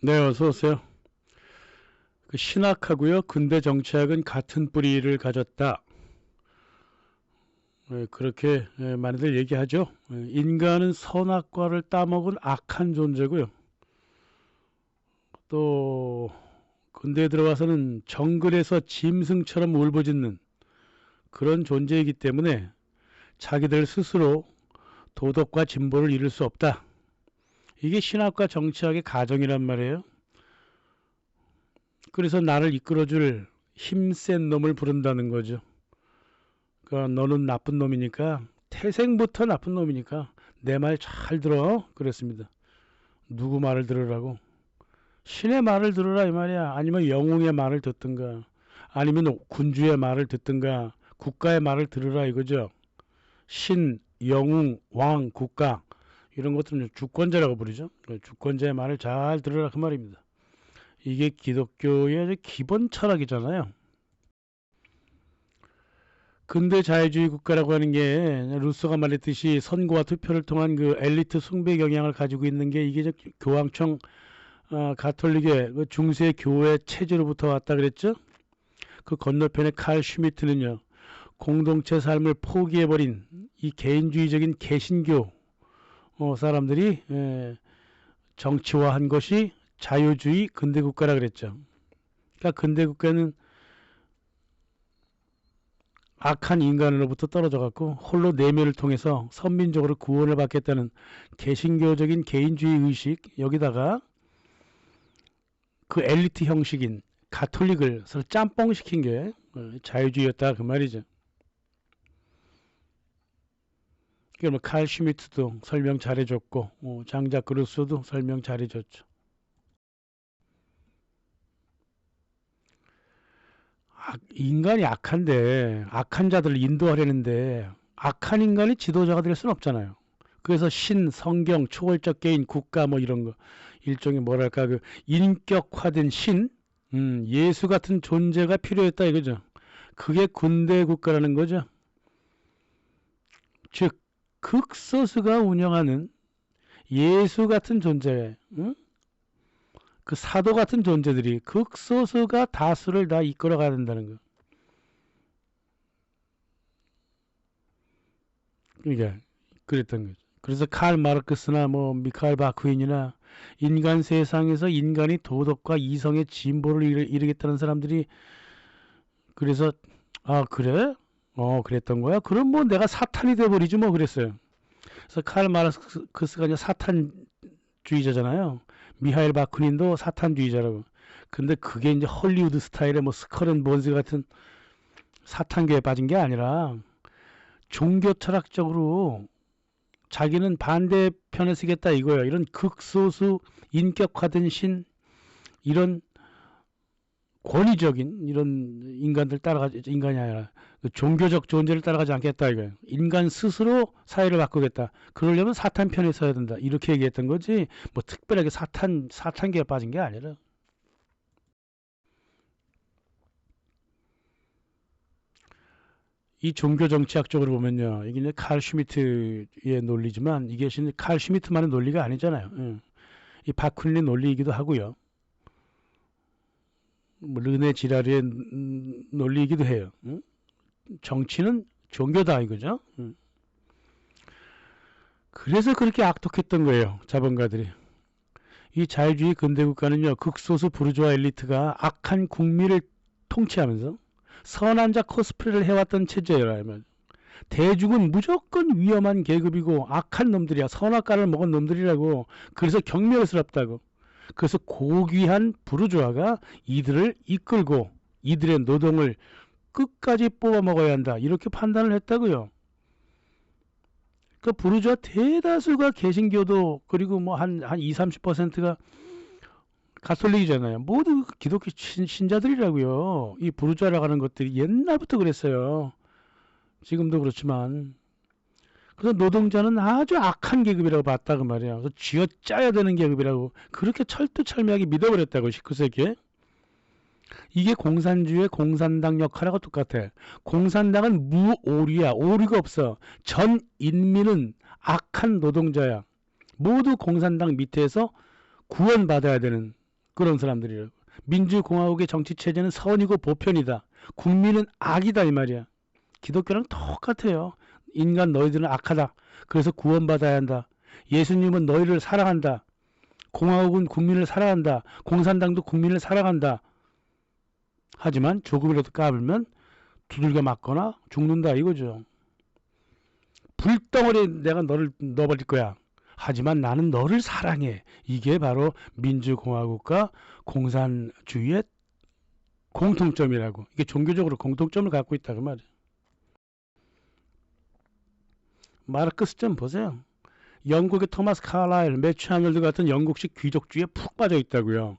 네, 어서 오세요. 그 신학하고요, 근대 정치학은 같은 뿌리를 가졌다. 그렇게 많이들 얘기하죠. 인간은 선악과를 따먹은 악한 존재고요. 또 근대에 들어와서는 정글에서 짐승처럼 울부짖는 그런 존재이기 때문에 자기들 스스로 도덕과 진보를 이룰 수 없다. 이게 신학과 정치학의 가정이란 말이에요. 그래서 나를 이끌어줄 힘센 놈을 부른다는 거죠. 그러니까 너는 나쁜 놈이니까 태생부터 나쁜 놈이니까 내 말 잘 들어 그랬습니다. 누구 말을 들으라고? 신의 말을 들으라 이 말이야. 아니면 영웅의 말을 듣든가 아니면 군주의 말을 듣든가 국가의 말을 들으라 이거죠. 신, 영웅, 왕, 국가 이런 것들은 주권자라고 부르죠. 주권자의 말을 잘 들으라 그 말입니다. 이게 기독교의 기본 철학이잖아요. 근대 자유주의 국가라고 하는 게 루소가 말했듯이 선거와 투표를 통한 그 엘리트 숭배 경향을 가지고 있는 게 이게 교황청 가톨릭의 그 중세 교회 체제로부터 왔다 그랬죠. 그 건너편에 칼 슈미트는요. 공동체 삶을 포기해버린 이 개인주의적인 개신교 사람들이 정치화한 것이 자유주의 근대 국가라 그랬죠. 그러니까 근대 국가는 악한 인간으로부터 떨어져 갖고 홀로 내면을 통해서 선민적으로 구원을 받겠다는 개신교적인 개인주의 의식 여기다가 그 엘리트 형식인 가톨릭을 서로 짬뽕시킨 게 자유주의였다 그 말이죠. 그러면 칼 슈미트도 설명 잘해줬고 장작 그루소도 설명 잘해줬죠. 인간이 악한데 악한 자들을 인도하려는데 악한 인간이 지도자가 될 수는 없잖아요. 그래서 신, 성경, 초월적 개인, 국가 뭐 이런 거 일종의 뭐랄까 그 인격화된 신, 예수 같은 존재가 필요했다 이거죠. 그게 군대 국가라는 거죠. 즉 극소수가 운영하는 예수 같은 존재, 그 사도 같은 존재들이 극소수가 다수를 다 이끌어가야 된다는 거. 그러니까 그랬던 거죠. 그래서 칼 마르크스나 뭐 미카엘 바쿠인이나 인간 세상에서 인간이 도덕과 이성의 진보를 이루겠다는 사람들이 그래서 아 그래? 그랬던 거야? 그럼 뭐 내가 사탄이 돼버리지 뭐 그랬어요. 그래서 칼 마르크스가 이제 사탄주의자잖아요. 미하일 바쿠닌도 사탄주의자라고. 근데 그게 이제 헐리우드 스타일의 뭐 스컬앤본즈 같은 사탄교에 빠진 게 아니라 종교 철학적으로 자기는 반대편에 서겠다 이거예요. 이런 극소수 인격화된 신 이런 권위적인 이런 인간들 따라가지 인간이 아니라 그 종교적 존재를 따라가지 않겠다 이거예요. 인간 스스로 사회를 바꾸겠다. 그러려면 사탄 편에 서야 된다. 이렇게 얘기했던 거지. 뭐 특별하게 사탄계에 빠진 게 아니라. 이 종교 정치학적으로 보면요. 이게 이제 칼 슈미트의 논리지만 이게 칼 슈미트만의 논리가 아니잖아요. 이 바쿠닌의 논리이기도 하고요. 뭐 르네 지라르의 논리이기도 해요. 정치는 종교다 이거죠. 그래서 그렇게 악독했던 거예요. 자본가들이. 이 자유주의 근대국가는요. 극소수 부르주아 엘리트가 악한 국민을 통치하면서 선한 자 코스프레를 해왔던 체제라면 대중은 무조건 위험한 계급이고 악한 놈들이야. 선악과를 먹은 놈들이라고. 그래서 경멸스럽다고. 그래서 고귀한 부르주아가 이들을 이끌고 이들의 노동을 끝까지 뽑아 먹어야 한다. 이렇게 판단을 했다고요. 그 부르주아 대다수가 개신교도 그리고 뭐 한 2, 30%가 가톨릭이잖아요. 모두 기독교 신자들이라고요. 이 부르주아라고 하는 것들이 옛날부터 그랬어요. 지금도 그렇지만. 그래서 노동자는 아주 악한 계급이라고 봤다 그 말이야. 그래서 쥐어짜야 되는 계급이라고 그렇게 철두철미하게 믿어버렸다고 19세기에. 이게 공산주의의 공산당 역할하고 똑같아. 공산당은 무오류야. 오류가 없어. 전 인민은 악한 노동자야. 모두 공산당 밑에서 구원받아야 되는 그런 사람들이라고. 민주공화국의 정치체제는 선이고 보편이다. 국민은 악이다 이 말이야. 기독교랑 똑같아요. 인간 너희들은 악하다. 그래서 구원받아야 한다. 예수님은 너희를 사랑한다. 공화국은 국민을 사랑한다. 공산당도 국민을 사랑한다. 하지만 조금이라도 까불면 두들겨 맞거나 죽는다 이거죠. 불덩어리에 내가 너를 넣어버릴 거야. 하지만 나는 너를 사랑해. 이게 바로 민주공화국과 공산주의의 공통점이라고. 이게 종교적으로 공통점을 갖고 있다 그 말이에요. 마르크스 좀 보세요. 영국의 토마스 칼라일, 매튜 아놀드 같은 영국식 귀족주의에 푹 빠져 있다고요.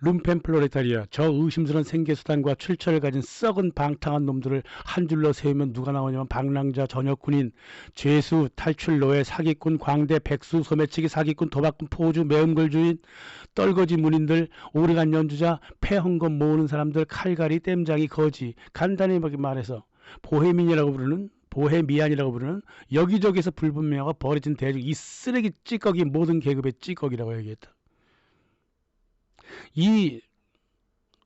룸펜 플로레타리아, 저 의심스러운 생계수단과 출처를 가진 썩은 방탕한 놈들을 한 줄로 세우면 누가 나오냐면 방랑자, 전역군인, 죄수, 탈출노예, 사기꾼, 광대, 백수, 소매치기, 사기꾼, 도박꾼, 포주, 매운걸 주인, 떨거지 문인들, 오래간 연주자, 폐헌금 모으는 사람들, 칼갈이, 땜장이, 거지, 간단히 말해서 보헤미안이라고 부르는 여기저기서 불분명하고 버려진 대중, 이 쓰레기 찌꺼기 모든 계급의 찌꺼기라고 얘기했다. 이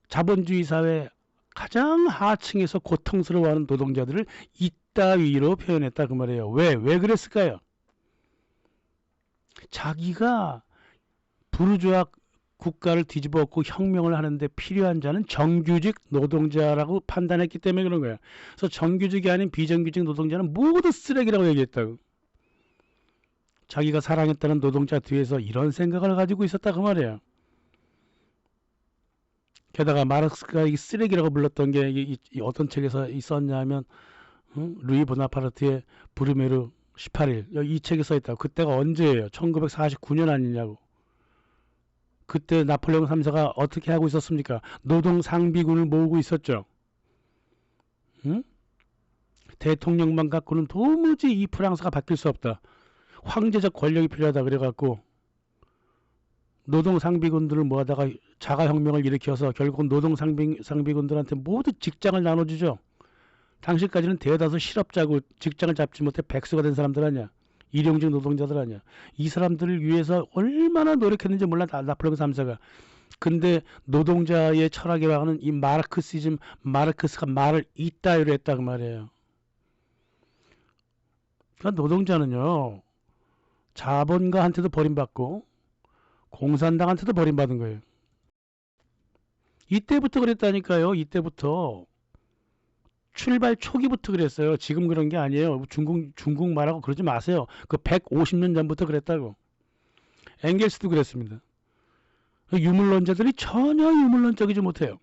자본주의 사회 가장 하층에서 고통스러워하는 노동자들을 이따위로 표현했다 그 말이에요. 왜 그랬을까요? 자기가 부르주아 국가를 뒤집어 엎고 혁명을 하는데 필요한 자는 정규직 노동자라고 판단했기 때문에 그런 거야. 그래서 정규직이 아닌 비정규직 노동자는 모두 쓰레기라고 얘기했다고. 자기가 사랑했다는 노동자 뒤에서 이런 생각을 가지고 있었다 그 말이에요. 게다가 마르크스가 이 쓰레기라고 불렀던 게 어떤 책에서 있었냐면 루이 보나파르트의 브루메르 18일 이 책에 써 있다고. 그때가 언제예요? 1949년 아니냐고. 그때 나폴레옹 3세가 어떻게 하고 있었습니까? 노동 상비군을 모으고 있었죠. 응? 대통령만 갖고는 도무지 이 프랑스가 바뀔 수 없다. 황제적 권력이 필요하다 그래갖고 노동 상비군들을 모아다가 자가혁명을 일으켜서 결국은 노동 상비군들한테 모두 직장을 나눠주죠. 당시까지는 대다수 실업자고 직장을 잡지 못해 백수가 된 사람들 아니야. 일용직 노동자들 아니야. 이 사람들을 위해서 얼마나 노력했는지 몰라 나폴레옹 3세가. 근데 노동자의 철학에 반하는 이 마르크시즘, 마르크스가 말을 이따위로 했다 그 말이에요. 그러니까 노동자는요 자본가한테도 버림받고 공산당한테도 버림받은 거예요. 이때부터 그랬다니까요. 이때부터 출발 초기부터 그랬어요. 지금 그런 게 아니에요. 중국 말하고 그러지 마세요. 그 150년 전부터 그랬다고. 엥겔스도 그랬습니다. 유물론자들이 전혀 유물론적이지 못해요.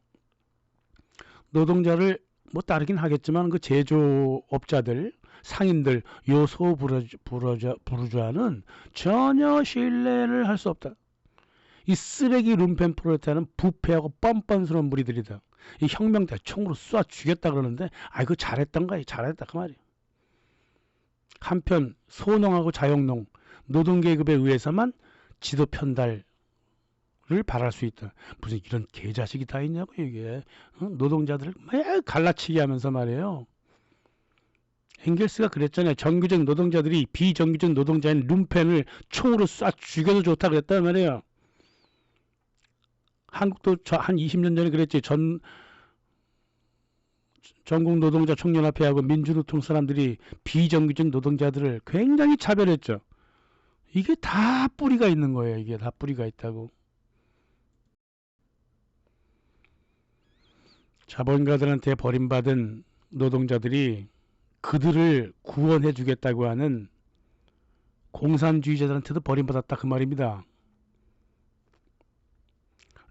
노동자를 뭐 따르긴 하겠지만 그 제조업자들, 상인들, 요소 부르주아는 전혀 신뢰를 할 수 없다. 이 쓰레기 룸펜 프로레타는 부패하고 뻔뻔스러운 무리들이다. 이 혁명 때 총으로 쏴 죽였다 그러는데 그거 잘했던가? 잘했다 그 말이에요. 한편 소농하고 자영농 노동계급에 의해서만 지도 편달을 바랄 수 있다. 무슨 이런 개자식이 다 있냐고 이게. 노동자들을 매 갈라치기 하면서 말이에요. 엥겔스가 그랬잖아요. 정규직 노동자들이 비정규직 노동자인 룸펜을 총으로 쏴 죽여도 좋다 그랬단 말이에요. 한국도 한 20년 전에 그랬지. 전국 노동자 총연합회하고 민주노총 사람들이 비정규직 노동자들을 굉장히 차별했죠. 이게 다 뿌리가 있는 거예요. 이게 다 뿌리가 있다고. 자본가들한테 버림받은 노동자들이 그들을 구원해 주겠다고 하는 공산주의자들한테도 버림받았다 그 말입니다.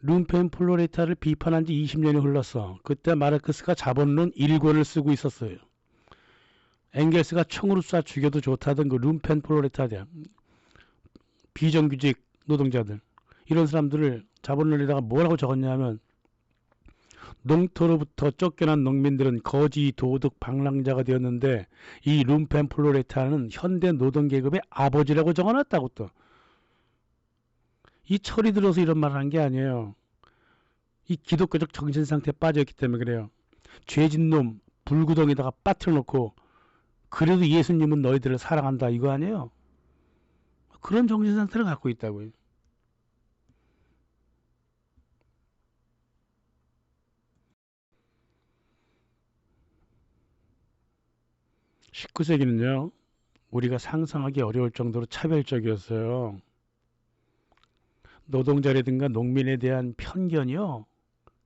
룸펜 플로레타를 비판한 지 20년이 흘렀어. 그때 마르크스가 자본론 1권을 쓰고 있었어요. 엥겔스가 총으로 쏴 죽여도 좋다던 그 룸펜 플로레타들, 비정규직 노동자들, 이런 사람들을 자본론에다가 뭐라고 적었냐면 농토로부터 쫓겨난 농민들은 거지, 도둑, 방랑자가 되었는데 이 룸펜 플로레타는 현대 노동계급의 아버지라고 적어놨다고 또. 이 철이 들어서 이런 말을 한 게 아니에요. 이 기독교적 정신상태에 빠져있기 때문에 그래요. 죄진 놈 불구덩이다가 빠뜨려놓고 그래도 예수님은 너희들을 사랑한다 이거 아니에요. 그런 정신상태를 갖고 있다고요. 19세기는요, 우리가 상상하기 어려울 정도로 차별적이었어요. 노동자라든가 농민에 대한 편견이요,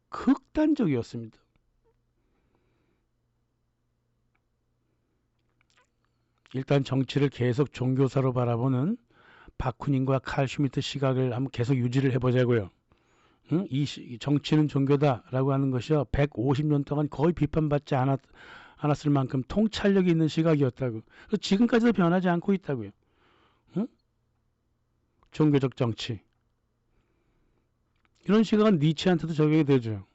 극단적이었습니다. 일단 정치를 계속 종교사로 바라보는 바쿠닌과 칼 슈미트 시각을 한번 계속 유지를 해보자고요. 응? 이 정치는 종교다라고 하는 것이요, 150년 동안 거의 비판받지 않았을 만큼 통찰력이 있는 시각이었다고. 그래서 지금까지도 변하지 않고 있다고요. 응? 종교적 정치. 이런 시각은 니체한테도 적용이 되죠.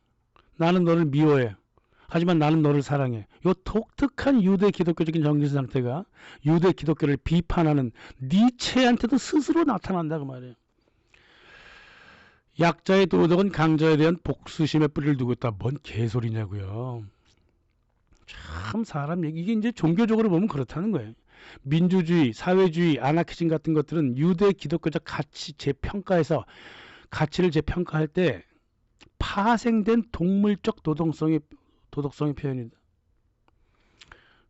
나는 너를 미워해. 하지만 나는 너를 사랑해. 이 독특한 유대 기독교적인 정신 상태가 유대 기독교를 비판하는 니체한테도 스스로 나타난다 그 말이에요. 약자의 도덕은 강자에 대한 복수심에 뿌리를 두고 있다. 뭔 개소리냐고요. 참 사람 얘기, 이게 이제 종교적으로 보면 그렇다는 거예요. 민주주의, 사회주의, 아나키즘 같은 것들은 유대 기독교적 가치 재평가에서 가치를 재평가할 때 파생된 동물적 도덕성의 표현이다.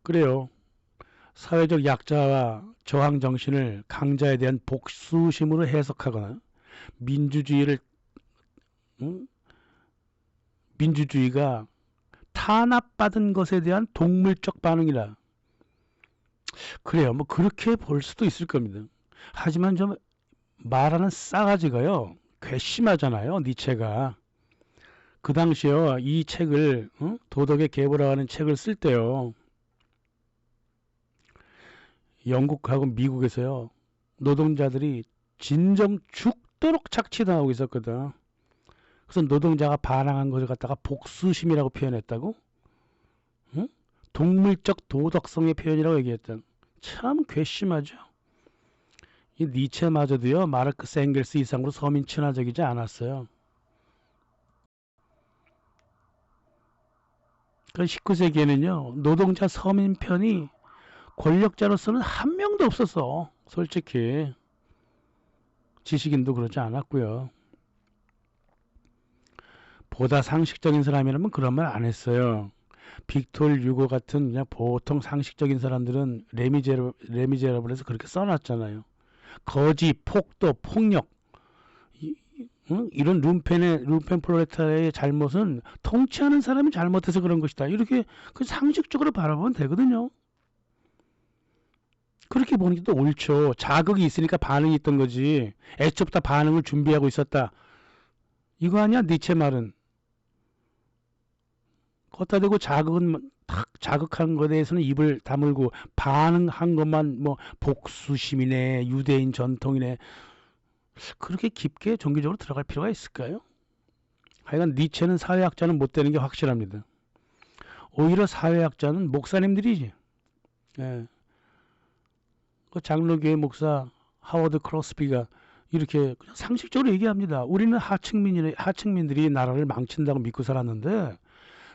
그래요. 사회적 약자와 저항 정신을 강자에 대한 복수심으로 해석하거나 민주주의를 민주주의가 탄압받은 것에 대한 동물적 반응이라. 그래요. 뭐 그렇게 볼 수도 있을 겁니다. 하지만 좀 말하는 싸가지가요, 괘씸하잖아요. 니체가. 그 당시요, 이 책을 도덕의 계보라고 하는 책을 쓸 때요, 영국하고 미국에서요, 노동자들이 진정 죽도록 착취당하고 있었거든. 그래서 노동자가 반항한 것을 갖다가 복수심이라고 표현했다고? 응? 동물적 도덕성의 표현이라고 얘기했던. 참 괘씸하죠. 이 니체마저도요, 마르크스 엥겔스 이상으로 서민 친화적이지 않았어요. 그 19세기에는요, 노동자 서민 편이 권력자로서는 한 명도 없었어. 솔직히. 지식인도 그러지 않았고요. 보다 상식적인 사람이라면 그런 말 안 했어요. 빅톨 유고 같은 그냥 보통 상식적인 사람들은 레미제라블에서 그렇게 써놨잖아요. 거지, 폭도, 폭력, 이런 룸펜 프롤레타리아의 잘못은 통치하는 사람이 잘못해서 그런 것이다. 이렇게 그 상식적으로 바라보면 되거든요. 그렇게 보는 게 또 옳죠. 자극이 있으니까 반응이 있던 거지. 애초부터 반응을 준비하고 있었다. 이거 아니야? 니체 말은. 걷다 대고 자극은 탁 자극한 것에 대해서는 입을 다물고 반응한 것만 뭐 복수심이네, 유대인 전통이네. 그렇게 깊게 종교적으로 들어갈 필요가 있을까요? 하여간 니체는 사회학자는 못 되는 게 확실합니다. 오히려 사회학자는 목사님들이지. 예. 그 장로교회 목사 하워드 크로스비가 이렇게 그냥 상식적으로 얘기합니다. 우리는 하층민들이 나라를 망친다고 믿고 살았는데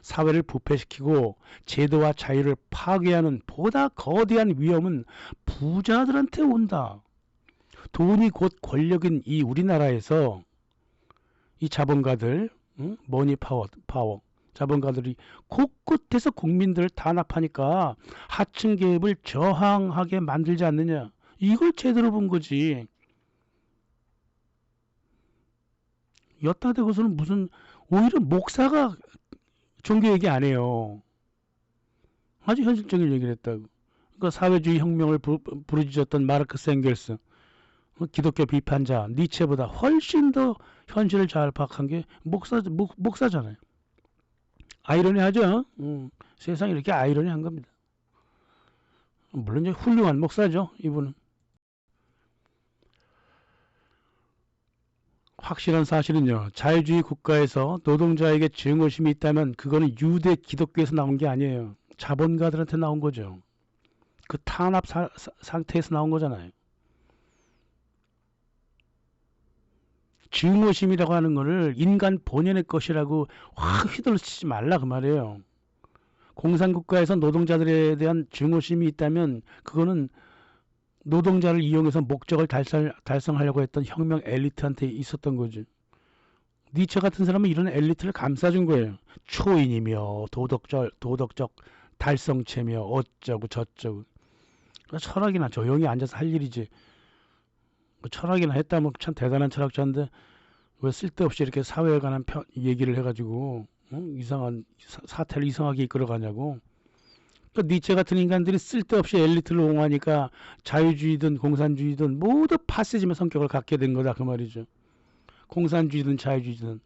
사회를 부패시키고 제도와 자유를 파괴하는 보다 거대한 위험은 부자들한테 온다. 돈이 곧 권력인 이 우리나라에서 이 자본가들, 머니 파워 자본가들이 곳곳에서 국민들을 탄압하니까 하층 계급을 저항하게 만들지 않느냐. 이걸 제대로 본 거지. 여따 대고서는 무슨, 오히려 목사가 종교 얘기 안 해요. 아주 현실적인 얘기를 했다고. 그러니까 사회주의 혁명을 부르짖었던 마르크스 엥겔스, 기독교 비판자 니체보다 훨씬 더 현실을 잘 파악한 게 목사잖아요. 아이러니하죠. 세상이 이렇게 아이러니한 겁니다. 물론 이제 훌륭한 목사죠, 이분은. 확실한 사실은요, 자유주의 국가에서 노동자에게 증오심이 있다면 그거는 유대 기독교에서 나온 게 아니에요. 자본가들한테 나온 거죠. 그 탄압 상태에서 나온 거잖아요. 증오심이라고 하는 거를 인간 본연의 것이라고 확 휘둘러치지 말라 그 말이에요. 공산국가에서 노동자들에 대한 증오심이 있다면 그거는 노동자를 이용해서 목적을 달성하려고 했던 혁명 엘리트한테 있었던 거지. 니체 같은 사람은 이런 엘리트를 감싸준 거예요. 초인이며 도덕적 달성체며 어쩌고 저쩌고. 철학이나 조용히 앉아서 할 일이지. 뭐 철학이나 했다면 참 대단한 철학자인데 왜 쓸데없이 이렇게 사회에 관한 얘기를 해가지고 이상한 사태를 이상하게 이끌어가냐고. 그러니까 니체 같은 인간들이 쓸데없이 엘리트를 옹호하니까 자유주의든 공산주의든 모두 파시즘의 성격을 갖게 된 거다 그 말이죠. 공산주의든 자유주의든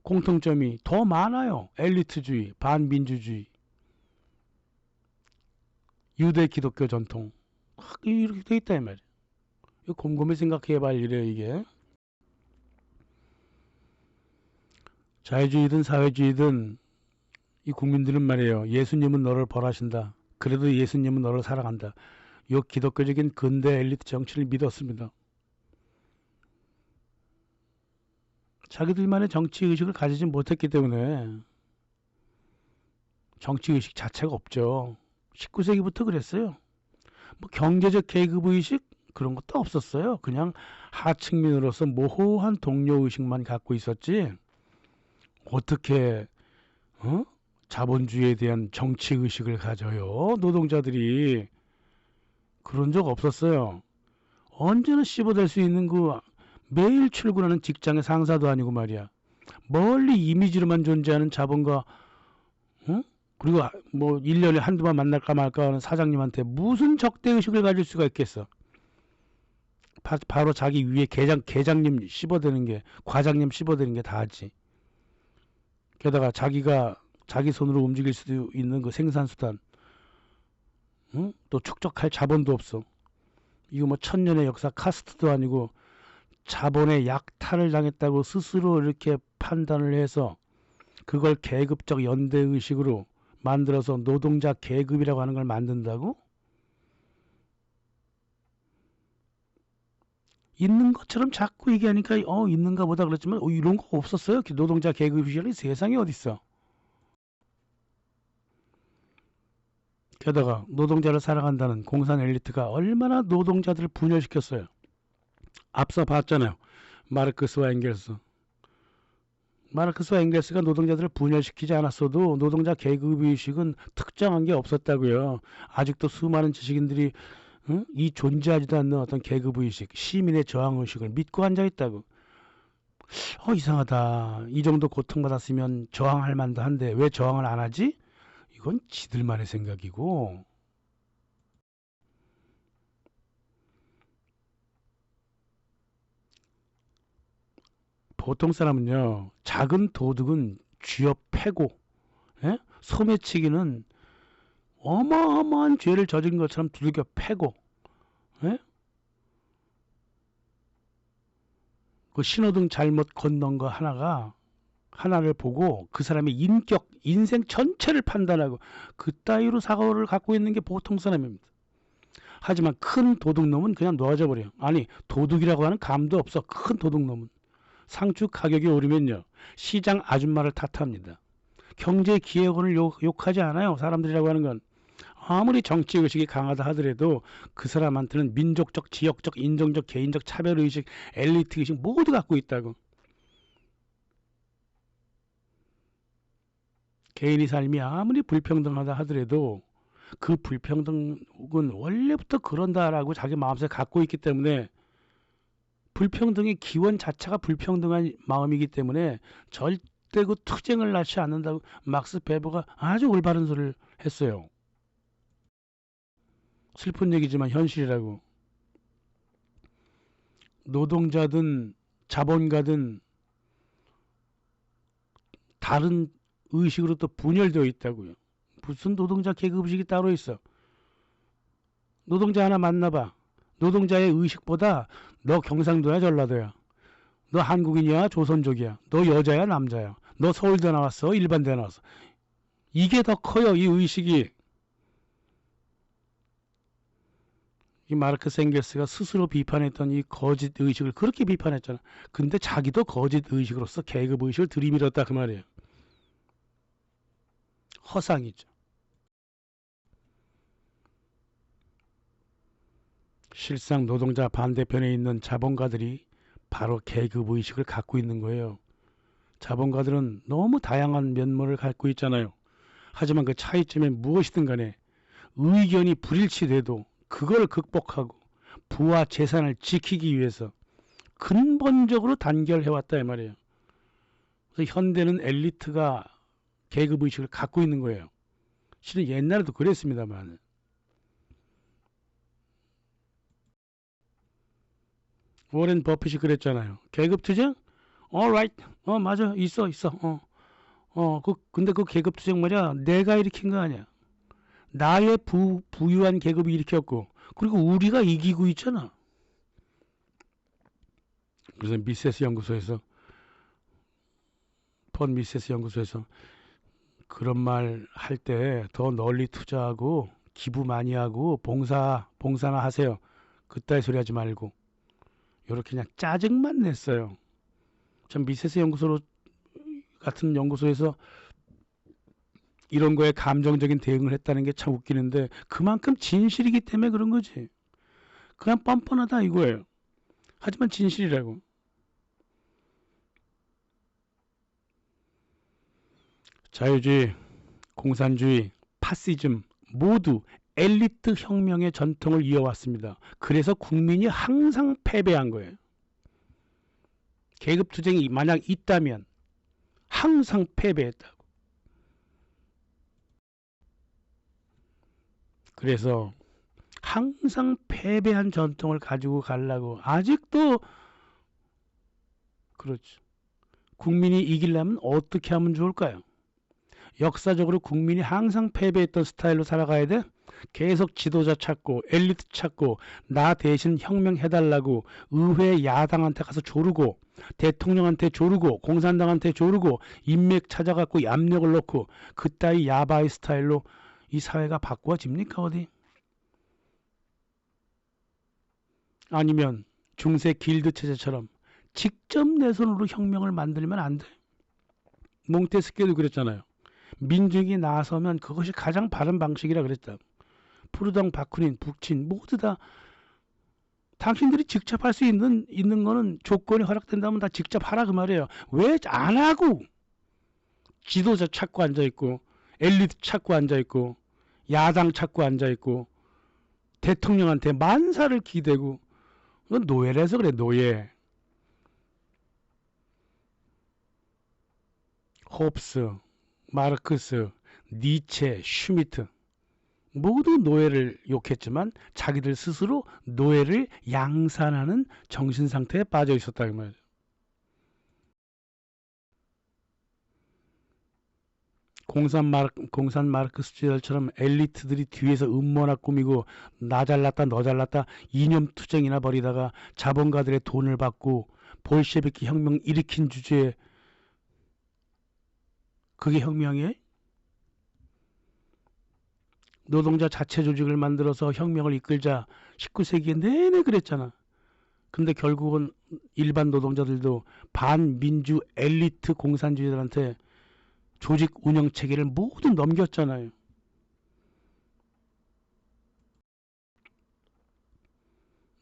공통점이 더 많아요. 엘리트주의, 반민주주의, 유대 기독교 전통 이렇게 돼 있다 이 말이에요. 이거 곰곰이 생각해봐야 할 일이에요 이게. 자유주의든 사회주의든 이 국민들은 말이에요. 예수님은 너를 벌하신다. 그래도 예수님은 너를 사랑한다. 요 기독교적인 근대 엘리트 정치를 믿었습니다. 자기들만의 정치의식을 가지지 못했기 때문에 정치의식 자체가 없죠. 19세기부터 그랬어요. 뭐 경제적 계급의식 그런 것도 없었어요. 그냥 하층민으로서 모호한 동료의식만 갖고 있었지. 어떻게 자본주의에 대한 정치의식을 가져요. 노동자들이. 그런 적 없었어요. 언제나 씹어댈 수 있는 그 매일 출근하는 직장의 상사도 아니고 말이야. 멀리 이미지로만 존재하는 자본가 그리고 뭐 1년에 한두 번 만날까 말까 하는 사장님한테 무슨 적대의식을 가질 수가 있겠어. 바로 자기 위에 계장님 씹어대는 게 과장님 씹어대는 게 다지. 게다가 자기가 자기 손으로 움직일 수도 있는 그 생산수단 또 축적할 자본도 없어. 이거 뭐 천년의 역사 카스트도 아니고 자본의 약탈을 당했다고 스스로 이렇게 판단을 해서 그걸 계급적 연대의식으로 만들어서 노동자 계급이라고 하는 걸 만든다고? 있는 것처럼 자꾸 얘기하니까 있는가 보다 그랬지만 이런 거 없었어요. 노동자 계급의식이 세상에 어딨어. 게다가 노동자를 사랑한다는 공산 엘리트가 얼마나 노동자들을 분열시켰어요. 앞서 봤잖아요. 마르크스와 엥겔스. 마르크스와 엥겔스가 노동자들을 분열시키지 않았어도 노동자 계급의식은 특정한 게 없었다고요. 아직도 수많은 지식인들이 이 존재하지도 않는 어떤 계급의식, 시민의 저항의식을 믿고 앉아있다고. 이상하다. 이 정도 고통받았으면 저항할 만도 한데 왜 저항을 안 하지? 이건 지들만의 생각이고. 보통 사람은요. 작은 도둑은 쥐어 패고 소매치기는 어마어마한 죄를 저지른 것처럼 두들겨 패고 그 신호등 잘못 건넌 거 하나를 보고 그 사람의 인생 전체를 판단하고 그따위로 사고를 갖고 있는 게 보통 사람입니다. 하지만 큰 도둑놈은 그냥 놓아져 버려요. 아니 도둑이라고 하는 감도 없어. 큰 도둑놈은. 상추 가격이 오르면요. 시장 아줌마를 탓합니다. 경제 기획원을 욕하지 않아요. 사람들이라고 하는 건. 아무리 정치의식이 강하다 하더라도 그 사람한테는 민족적, 지역적, 인종적, 개인적 차별의식, 엘리트의식 모두 갖고 있다고. 개인의 삶이 아무리 불평등하다 하더라도 그 불평등은 원래부터 그런다라고 자기 마음속에 갖고 있기 때문에 불평등의 기원 자체가 불평등한 마음이기 때문에 절대 그 투쟁을 낳지 않는다고 막스 베버가 아주 올바른 소리를 했어요. 슬픈 얘기지만 현실이라고. 노동자든 자본가든 다른 의식으로 또 분열되어 있다고요. 무슨 노동자 계급의식이 따로 있어. 노동자 하나 만나봐. 노동자의 의식보다 너 경상도야 전라도야. 너 한국인이야 조선족이야. 너 여자야 남자야. 너 서울대 나왔어 일반대 나왔어. 이게 더 커요. 이 의식이. 이 마르크스 엥겔스가 스스로 비판했던 이 거짓 의식을 그렇게 비판했잖아. 근데 자기도 거짓 의식으로서 계급 의식을 들이밀었다 그 말이에요. 허상이죠. 실상 노동자 반대편에 있는 자본가들이 바로 계급 의식을 갖고 있는 거예요. 자본가들은 너무 다양한 면모를 갖고 있잖아요. 하지만 그 차이점에 무엇이든 간에 의견이 불일치돼도 그걸 극복하고 부와 재산을 지키기 위해서 근본적으로 단결해왔다 이 말이에요. 그래서 현대는 엘리트가 계급의식을 갖고 있는 거예요. 실은 옛날에도 그랬습니다만. 워렌 버핏이 그랬잖아요. 계급투쟁? alright. 맞아. 있어. 근데 그 계급투쟁 말이야. 내가 일으킨 거 아니야. 나의 부유한 계급이 일으켰고, 그리고 우리가 이기고 있잖아. 그래서 펀 미세스 연구소에서 그런 말 할 때 더 널리 투자하고 기부 많이 하고 봉사나 하세요. 그따위 소리 하지 말고. 이렇게 그냥 짜증만 냈어요. 전 미세스 연구소 같은 연구소에서 이런 거에 감정적인 대응을 했다는 게 참 웃기는데 그만큼 진실이기 때문에 그런 거지. 그냥 뻔뻔하다 이거예요. 하지만 진실이라고. 자유주의, 공산주의, 파시즘 모두 엘리트 혁명의 전통을 이어왔습니다. 그래서 국민이 항상 패배한 거예요. 계급투쟁이 만약 있다면 항상 패배했다고. 그래서 항상 패배한 전통을 가지고 가려고 아직도 그렇죠. 국민이 이기려면 어떻게 하면 좋을까요? 역사적으로 국민이 항상 패배했던 스타일로 살아가야 돼? 계속 지도자 찾고 엘리트 찾고 나 대신 혁명해달라고 의회 야당한테 가서 조르고 대통령한테 조르고 공산당한테 조르고 인맥 찾아갖고 압력을 넣고 그따위 야바이 스타일로 이 사회가 바꾸어집니까 어디? 아니면 중세 길드 체제처럼 직접 내 손으로 혁명을 만들면 안 돼? 몽테스키도 그랬잖아요. 민중이 나서면 그것이 가장 바른 방식이라 그랬다. 푸르당, 바쿠닌, 북친 모두 다 당신들이 직접 할 수 있는 거는 조건이 허락된다면 다 직접 하라 그 말이에요. 왜 안 하고 지도자 찾고 앉아 있고 엘리트 찾고 앉아 있고 야당 찾고 앉아 있고 대통령한테 만사를 기대고 그건 노예라서 그래 노예. 홉스, 마르크스, 니체, 슈미트 모두 노예를 욕했지만 자기들 스스로 노예를 양산하는 정신상태에 빠져 있었다 그 말이에요. 공산 마르크스 시절처럼 엘리트들이 뒤에서 음모나 꾸미고 나 잘났다 너 잘났다 이념투쟁이나 벌이다가 자본가들의 돈을 받고 볼셰비키 혁명 일으킨 주제에 그게 혁명이에요? 노동자 자체 조직을 만들어서 혁명을 이끌자 19세기 내내 그랬잖아. 근데 결국은 일반 노동자들도 반민주 엘리트 공산주의들한테 조직 운영 체계를 모두 넘겼잖아요.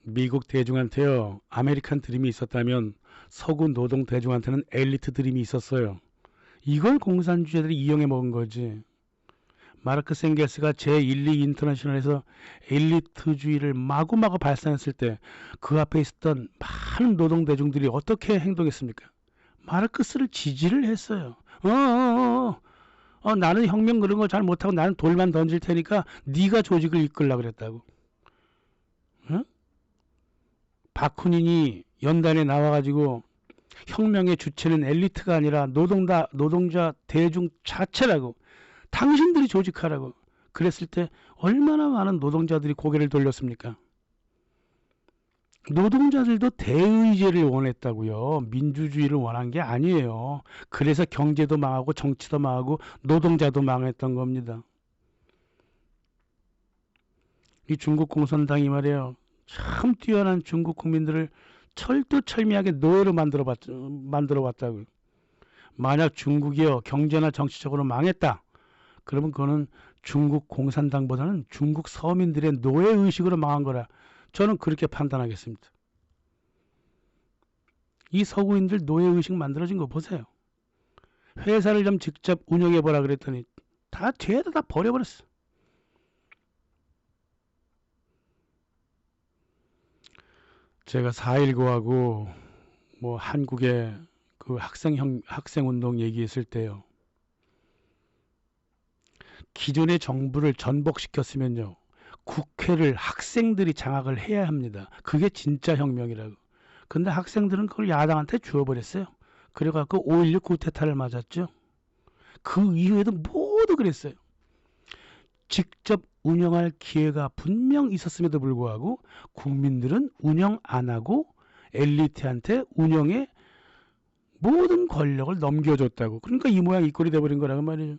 미국 대중한테요. 아메리칸 드림이 있었다면 서구 노동 대중한테는 엘리트 드림이 있었어요. 이걸 공산주의자들이 이용해 먹은 거지. 마르크스 엥겔스가 제1, 2 인터내셔널에서 엘리트주의를 마구마구 발산했을 때 그 앞에 있었던 많은 노동 대중들이 어떻게 행동했습니까? 마르크스를 지지를 했어요. 나는 혁명 그런 거 잘 못하고 나는 돌만 던질 테니까 네가 조직을 이끌라 그랬다고. 어? 바쿠닌이 연단에 나와가지고 혁명의 주체는 엘리트가 아니라 노동자 대중 자체라고 당신들이 조직하라고 그랬을 때 얼마나 많은 노동자들이 고개를 돌렸습니까? 노동자들도 대의제를 원했다고요. 민주주의를 원한 게 아니에요. 그래서 경제도 망하고 정치도 망하고 노동자도 망했던 겁니다. 이 중국 공산당이 말이에요. 참 뛰어난 중국 국민들을 철두철미하게 노예로 만들어 왔다고요. 만약 중국이요 경제나 정치적으로 망했다. 그러면 그거는 중국 공산당보다는 중국 서민들의 노예의식으로 망한 거라 저는 그렇게 판단하겠습니다. 이 서구인들 노예의식 만들어진 거 보세요. 회사를 좀 직접 운영해보라 그랬더니 다 뒤에다 다 버려버렸어. 제가 4.19하고 뭐 한국의 그 학생운동 얘기했을 때요. 기존의 정부를 전복시켰으면요. 국회를 학생들이 장악을 해야 합니다. 그게 진짜 혁명이라고. 근데 학생들은 그걸 야당한테 주워버렸어요. 그래갖고 5.16 쿠데타를 맞았죠. 그 이후에도 모두 그랬어요. 직접 운영할 기회가 분명 있었음에도 불구하고 국민들은 운영 안 하고 엘리트한테 운영의 모든 권력을 넘겨줬다고. 그러니까 이 모양 이 꼴이 돼버린 거라고 말이에요.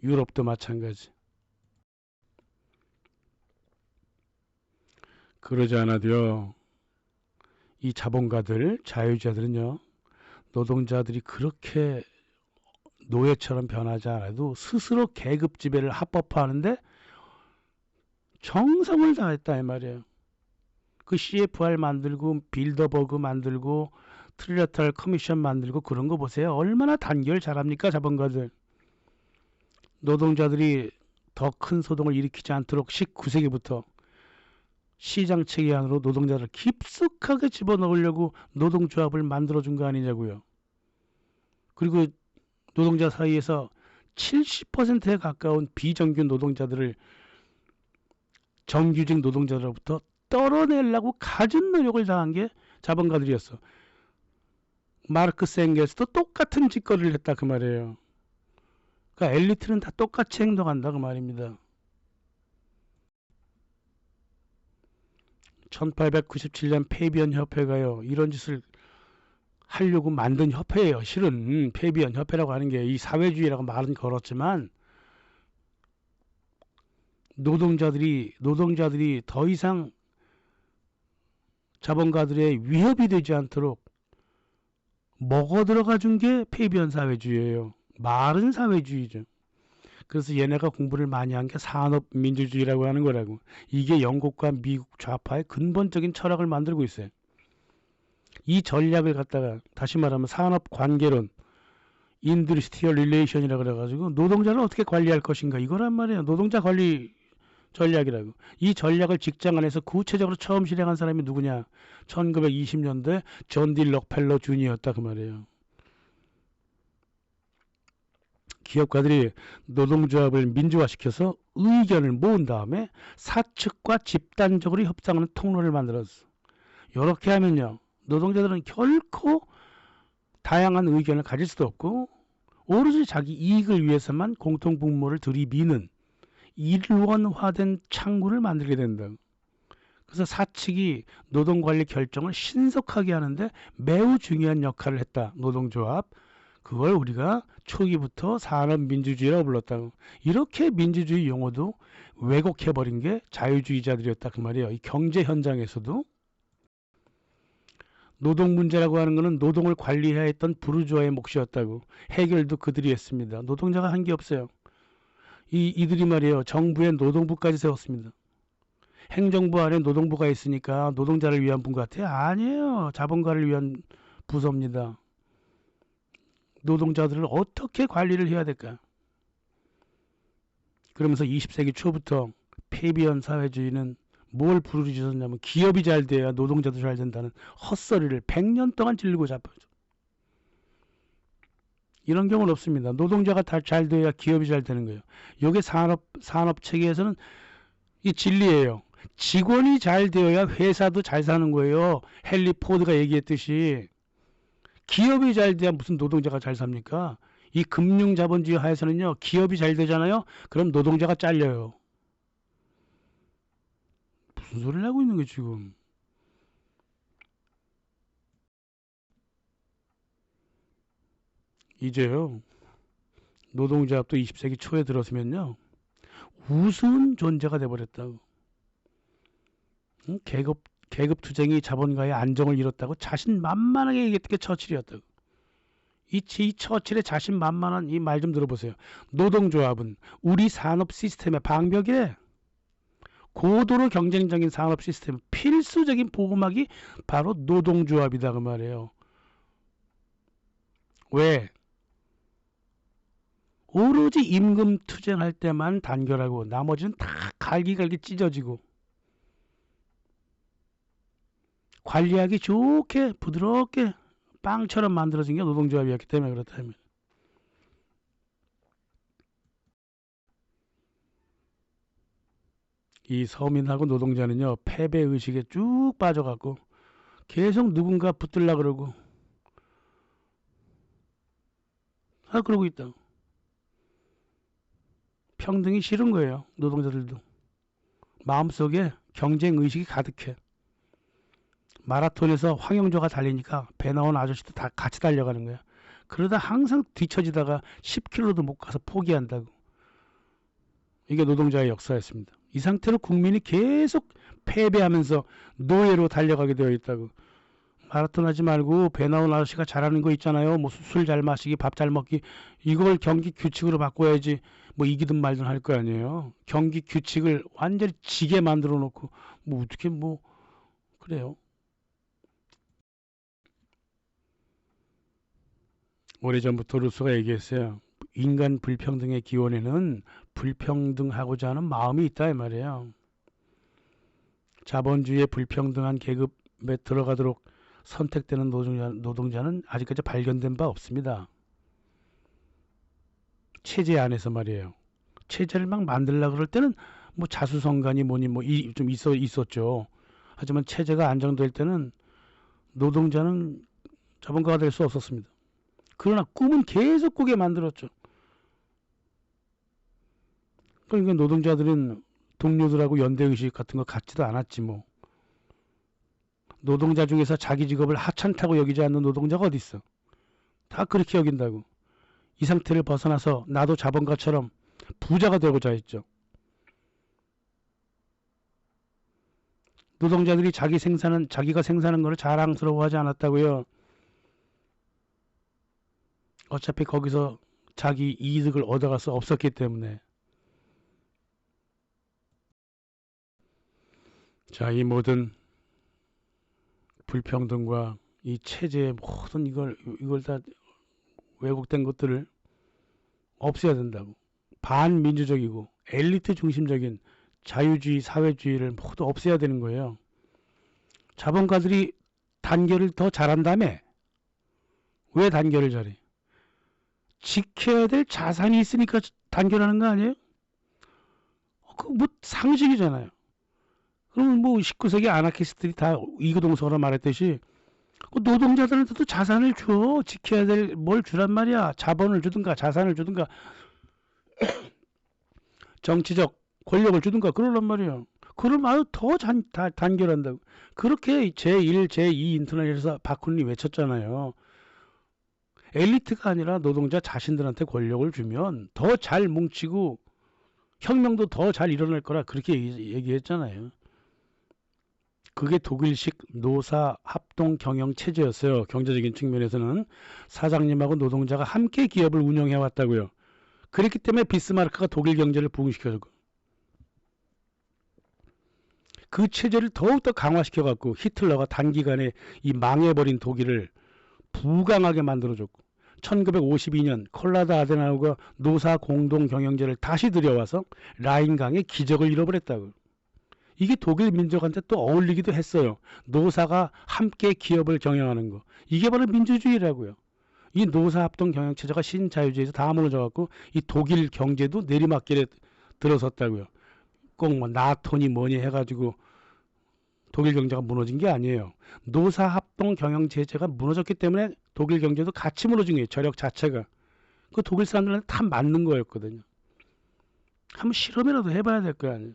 유럽도 마찬가지. 그러지 않아도요. 이 자본가들, 자유주의자들은요. 노동자들이 그렇게 노예처럼 변하지 않아도 스스로 계급 지배를 합법화하는데 정성을 다했다 이 말이에요. 그 CFR 만들고 빌더버그 만들고 트리라테럴 커미션 만들고 그런 거 보세요. 얼마나 단결 잘합니까 자본가들. 노동자들이 더 큰 소동을 일으키지 않도록 19세기부터 시장 체계 안으로 노동자를 깊숙하게 집어넣으려고 노동조합을 만들어준 거 아니냐고요. 그리고 노동자 사이에서 70%에 가까운 비정규 노동자들을 정규직 노동자로부터 떨어내려고 갖은 노력을 다한 게 자본가들이었어. 마르크스 엥겔스도 똑같은 짓거리를 했다 그 말이에요. 그러니까 엘리트는 다 똑같이 행동한다 그 말입니다. 1897년 페비언 협회가요. 이런 짓을 하려고 만든 협회예요. 실은 페비언 협회라고 하는 게 이 사회주의라고 말은 걸었지만 노동자들이 더 이상 자본가들의 위협이 되지 않도록 먹어 들어가 준 게 페비언 사회주의예요. 말은 사회주의죠. 그래서 얘네가 공부를 많이 한 게 산업민주주의라고 하는 거라고. 이게 영국과 미국 좌파의 근본적인 철학을 만들고 있어요. 이 전략을 갖다가 다시 말하면 산업관계론, 인두스트리얼 릴레이션이라고 그래가지고 노동자를 어떻게 관리할 것인가 이거란 말이에요. 노동자 관리 전략이라고. 이 전략을 직장 안에서 구체적으로 처음 실행한 사람이 누구냐? 1920년대 존 디 록펠러 주니어였다 그 말이에요. 기업가들이 노동조합을 민주화시켜서 의견을 모은 다음에 사측과 집단적으로 협상하는 통로를 만들었어. 이렇게 하면요. 노동자들은 결코 다양한 의견을 가질 수도 없고 오로지 자기 이익을 위해서만 공통분모를 들이미는 일원화된 창구를 만들게 된다. 그래서 사측이 노동관리 결정을 신속하게 하는데 매우 중요한 역할을 했다. 노동조합. 그걸 우리가 초기부터 산업민주주의라고 불렀다고. 이렇게 민주주의 용어도 왜곡해버린 게 자유주의자들이었다 그 말이에요. 이 경제 현장에서도 노동 문제라고 하는 것은 노동을 관리해야 했던 부르주아의 몫이었다고. 해결도 그들이 했습니다. 노동자가 한 게 없어요. 이들이 말이에요. 정부에 노동부까지 세웠습니다. 행정부 안에 노동부가 있으니까 노동자를 위한 분 같아요. 아니에요. 자본가를 위한 부서입니다. 노동자들을 어떻게 관리를 해야 될까? 그러면서 20세기 초부터 페비언 사회주의는 뭘 부르짖었냐면 기업이 잘 돼야 노동자도 잘 된다는 헛소리를 100년 동안 찔리고 잡아줘. 이런 경우는 없습니다. 노동자가 잘 돼야 기업이 잘 되는 거예요. 이게 산업 체계에서는 이 진리예요. 직원이 잘 되어야 회사도 잘 사는 거예요. 헨리 포드가 얘기했듯이 기업이 잘 돼야 무슨 노동자가 잘 삽니까? 이 금융자본주의 하에서는요. 기업이 잘 되잖아요. 그럼 노동자가 잘려요. 무슨 소리를 하고 있는 거예요 지금. 이제요. 노동조합도 20세기 초에 들어서면요. 우스운 존재가 돼버렸다고. 계급 투쟁이 자본가의 안정을 잃었다고 자신만만하게 얘기했던 게 처칠이었다고. 이 처칠의 자신만만한 이 말 좀 들어보세요. 노동조합은 우리 산업 시스템의 방벽이래. 고도로 경쟁적인 산업 시스템 필수적인 보호막이 바로 노동조합이다 그 말이에요. 왜? 오로지 임금 투쟁할 때만 단결하고 나머지는 다 갈기갈기 찢어지고 관리하기 좋게 부드럽게 빵처럼 만들어진 게 노동조합이었기 때문에 그렇다면 이 서민하고 노동자는요 패배의식에 쭉 빠져갖고 계속 누군가 붙들라 그러고 그러고 있다. 평등이 싫은 거예요. 노동자들도. 마음속에 경쟁의식이 가득해. 마라톤에서 황영조가 달리니까 배 나온 아저씨도 다 같이 달려가는 거야. 그러다 항상 뒤처지다가 10km도 못 가서 포기한다고. 이게 노동자의 역사였습니다. 이 상태로 국민이 계속 패배하면서 노예로 달려가게 되어 있다고. 마라톤 하지 말고 배 나온 아저씨가 잘하는 거 있잖아요. 뭐 술 잘 마시기, 밥 잘 먹기. 이걸 경기 규칙으로 바꿔야지 뭐 이기든 말든 할 거 아니에요. 경기 규칙을 완전히 지게 만들어 놓고 뭐 어떻게 뭐 그래요. 오래전부터 루소가 얘기했어요. 인간 불평등의 기원에는 불평등하고자 하는 마음이 있다 이 말이에요. 자본주의의 불평등한 계급에 들어가도록 선택되는 노동자는 아직까지 발견된 바 없습니다. 체제 안에서 말이에요. 체제를 막 만들려고 그럴 때는 뭐 자수성가니 뭐니 뭐 좀 있었죠. 하지만 체제가 안정될 때는 노동자는 자본가가 될 수 없었습니다. 그러나 꿈은 계속 꾸게 만들었죠. 그러니까 노동자들은 동료들하고 연대의식 같은 거 갖지도 않았지 뭐. 노동자 중에서 자기 직업을 하찮다고 여기지 않는 노동자가 어디 있어. 다 그렇게 여긴다고. 이 상태를 벗어나서 나도 자본가처럼 부자가 되고자 했죠. 노동자들이 자기가 생산한 거를 자랑스러워하지 않았다고요. 어차피 거기서 자기 이득을 얻어갈 수 없었기 때문에. 자, 이 모든 불평등과 이 체제의 모든 이걸 다 왜곡된 것들을 없애야 된다고. 반민주적이고 엘리트 중심적인 자유주의 사회주의를 모두 없애야 되는 거예요. 자본가들이 단결을 더 잘한다며. 왜 단결을 잘해? 지켜야 될 자산이 있으니까 단결하는 거 아니에요? 그 뭐 상식이잖아요. 그러면 뭐 19세기 아나키스트들이 다 이구동성으로 말했듯이 노동자들한테도 자산을 줘. 지켜야 될 뭘 주란 말이야. 자본을 주든가 자산을 주든가 정치적 권력을 주든가 그러란 말이야. 그럼 아유 더 단결한다고. 그렇게 제1, 제2 인터넷에서 박훈이 외쳤잖아요. 엘리트가 아니라 노동자 자신들한테 권력을 주면 더 잘 뭉치고 혁명도 더 잘 일어날 거라 그렇게 얘기했잖아요. 그게 독일식 노사 합동 경영 체제였어요. 경제적인 측면에서는 사장님하고 노동자가 함께 기업을 운영해 왔다고요. 그렇기 때문에 비스마르크가 독일 경제를 부흥시켜줬고 그 체제를 더욱더 강화시켜갖고 히틀러가 단기간에 이 망해버린 독일을 부강하게 만들어줬고 1952년 콜라드 아데나우가 노사 공동 경영제를 다시 들여와서 라인강의 기적을 이뤄버렸다고. 이게 독일 민족한테 또 어울리기도 했어요. 노사가 함께 기업을 경영하는 거. 이게 바로 민주주의라고요. 이 노사합동 경영체제가 신자유주의에서 다 무너져갖고 이 독일 경제도 내리막길에 들어섰다고요. 꼭 뭐 나토니 뭐니 해가지고 독일 경제가 무너진 게 아니에요. 노사합동 경영체제가 무너졌기 때문에 독일 경제도 같이 무너진 거예요. 저력 자체가. 그 독일 사람들한테 다 맞는 거였거든요. 한번 실험이라도 해봐야 될 거 아니에요.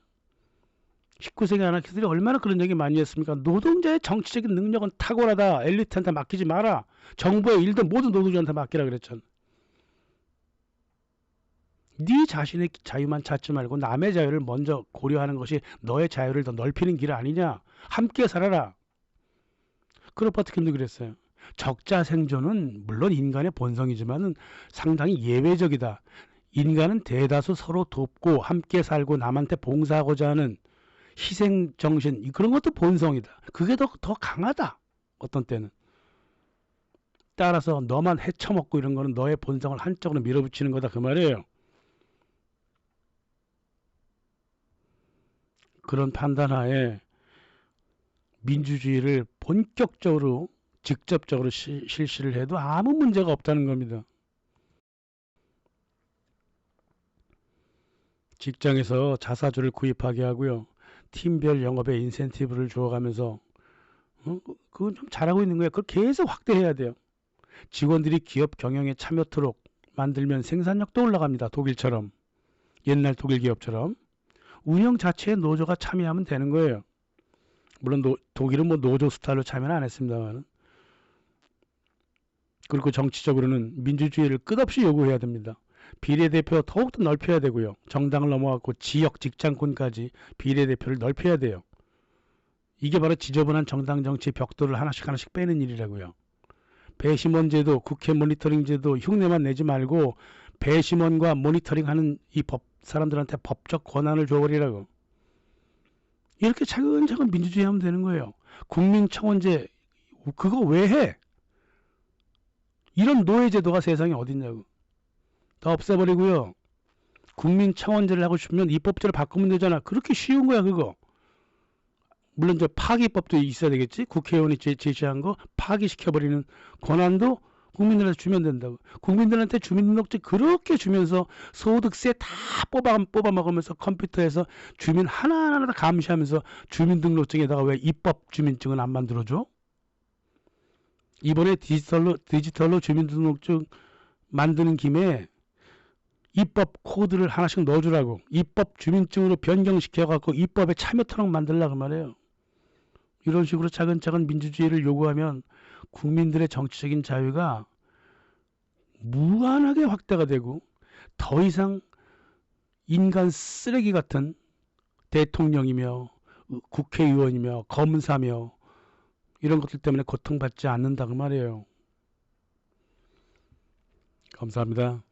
19세기 아나키스트들이 얼마나 그런 얘기 많이 했습니까? 노동자의 정치적인 능력은 탁월하다. 엘리트한테 맡기지 마라. 정부의 일도 모든 노동자한테 맡기라 그랬잖아. 네 자신의 자유만 찾지 말고 남의 자유를 먼저 고려하는 것이 너의 자유를 더 넓히는 길 아니냐. 함께 살아라. 크로퍼트킨도 그랬어요. 적자 생존은 물론 인간의 본성이지만 상당히 예외적이다. 인간은 대다수 서로 돕고 함께 살고 남한테 봉사하고자 하는 희생정신 그런 것도 본성이다. 그게 더 강하다. 어떤 때는. 따라서 너만 헤쳐먹고 이런 거는 너의 본성을 한쪽으로 밀어붙이는 거다 그 말이에요. 그런 판단하에 민주주의를 본격적으로 직접적으로 실시를 해도 아무 문제가 없다는 겁니다. 직장에서 자사주를 구입하게 하고요. 팀별 영업에 인센티브를 주어가면서 그건 좀 잘하고 있는 거예요. 그걸 계속 확대해야 돼요. 직원들이 기업 경영에 참여토록 만들면 생산력도 올라갑니다. 독일처럼. 옛날 독일 기업처럼. 운영 자체에 노조가 참여하면 되는 거예요. 물론 독일은 뭐 노조 스타일로 참여는 안 했습니다만. 그리고 정치적으로는 민주주의를 끝없이 요구해야 됩니다. 비례대표 더욱더 넓혀야 되고요. 정당을 넘어가고 지역 직장군까지 비례대표를 넓혀야 돼요. 이게 바로 지저분한 정당 정치 벽돌을 하나씩 빼는 일이라고요. 배심원제도, 국회 모니터링제도 흉내만 내지 말고 배심원과 모니터링하는 이 사람들한테 법적 권한을 줘버리라고. 이렇게 차근차근 민주주의 하면 되는 거예요. 국민청원제 그거 왜 해? 이런 노예제도가 세상에 어딨냐고. 다 없애버리고요. 국민청원제를 하고 싶으면 입법제를 바꾸면 되잖아. 그렇게 쉬운 거야 그거. 물론 저 파기법도 있어야 되겠지. 국회의원이 제시한 거 파기시켜버리는 권한도 국민들한테 주면 된다고. 국민들한테 주민등록증 그렇게 주면서 소득세 다 뽑아 먹으면서 컴퓨터에서 주민 하나하나 다 감시하면서 주민등록증에다가 왜 입법 주민증은 안 만들어줘? 이번에 디지털로 주민등록증 만드는 김에 입법 코드를 하나씩 넣어주라고. 입법 주민증으로 변경시켜갖고 입법에 참여토록 만들라고 말해요. 이런 식으로 차근차근 민주주의를 요구하면 국민들의 정치적인 자유가 무한하게 확대가 되고 더 이상 인간 쓰레기 같은 대통령이며 국회의원이며 검사며 이런 것들 때문에 고통받지 않는다고 말이에요. 감사합니다.